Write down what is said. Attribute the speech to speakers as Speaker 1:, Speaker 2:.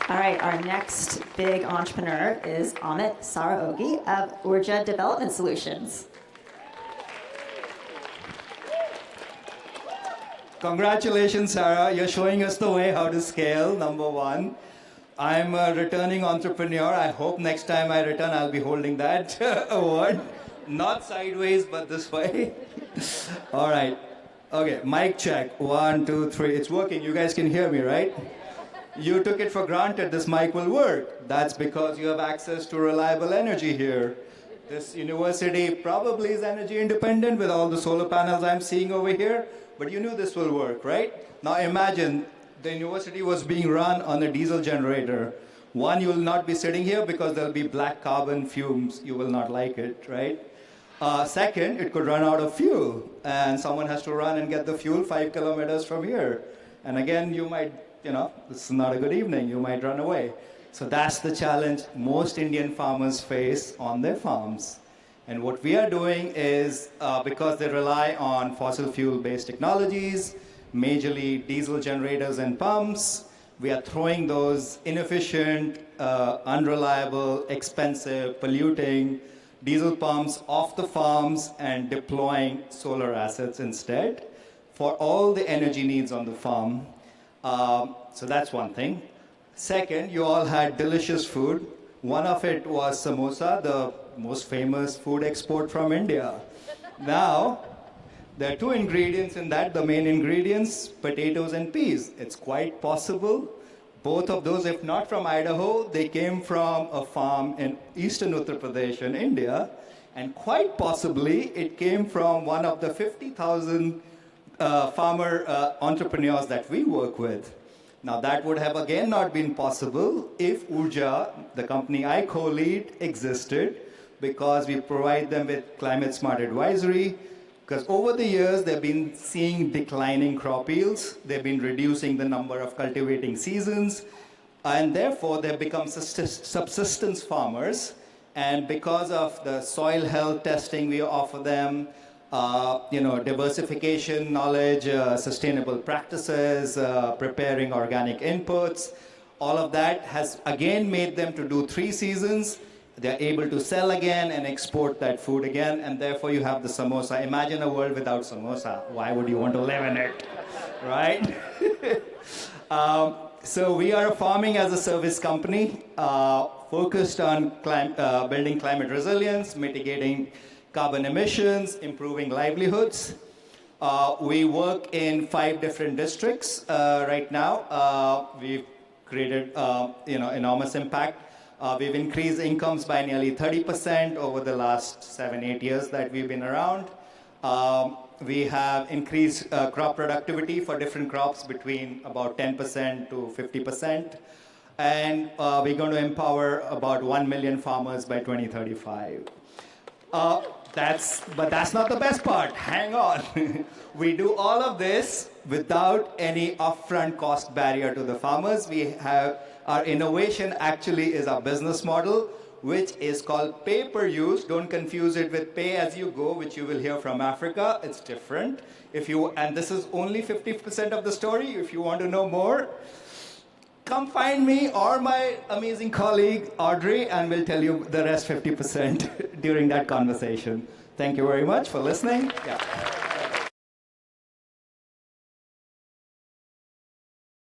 Speaker 1: All right, our next big entrepreneur is Amit Saraogi of Oorja Development Solutions.
Speaker 2: Congratulations, Sarah. You're showing us the way how to scale, number one. I'm a returning entrepreneur. I hope next time I return, I'll be holding that award. Not sideways, but this way. All right. Okay, mic check. 1, 2, 3. It's working. You guys can hear me, right? You took it for granted this mic will work. That's because you have access to reliable energy here. This university probably is energy independent with all the solar panels I'm seeing over here, but you knew this will work, right? Now imagine the university was being run on a diesel generator. One, you will not be sitting here because there'll be black carbon fumes. You will not like it, right? Second, it could run out of fuel, and someone has to run and get the fuel 5 kilometers from here. And again, you might, this is not a good evening. You might run away. So that's the challenge most Indian farmers face on their farms. And what we are doing is, because they rely on fossil fuel-based technologies, majorly diesel generators and pumps, we are throwing those inefficient, unreliable, expensive, polluting diesel pumps off the farms and deploying solar assets instead for all the energy needs on the farm. So that's one thing. Second, you all had delicious food. One of it was samosa, the most famous food export from India. Now, there are two ingredients in that, the main ingredients, potatoes and peas. It's quite possible. Both of those, if not from Idaho, they came from a farm in eastern Uttar Pradesh in India. And quite possibly, it came from one of the 50,000 farmer entrepreneurs that we work with. Now, that would have again not been possible if Oorja, the company I co-lead, existed, because we provide them with climate smart advisory. Because over the years, they've been seeing declining crop yields. They've been reducing the number of cultivating seasons. And therefore, they've become subsistence farmers. And because of the soil health testing we offer them, diversification knowledge, sustainable practices, preparing organic inputs, all of that has again made them to do 3 seasons. They're able to sell again and export that food again, and therefore you have the samosa. Imagine a world without samosa. Why would you want to live in it, right? So we are a farming as a service company focused on building climate resilience, mitigating carbon emissions, improving livelihoods. We work in 5 different districts right now. We've created enormous impact. We've increased incomes by nearly 30% over the last 7-8 years that we've been around. We have increased crop productivity for different crops between about 10% to 50%. And we're going to empower about 1 million farmers by 2035. But that's not the best part. Hang on. We do all of this without any upfront cost barrier to the farmers. Our innovation actually is our business model, which is called pay per use. Don't confuse it with pay as you go, which you will hear from Africa. It's different. And this is only 50% of the story. If you want to know more, come find me or my amazing colleague, Audrey, and we'll tell you the rest 50% during that conversation. Thank you very much for listening. Yeah.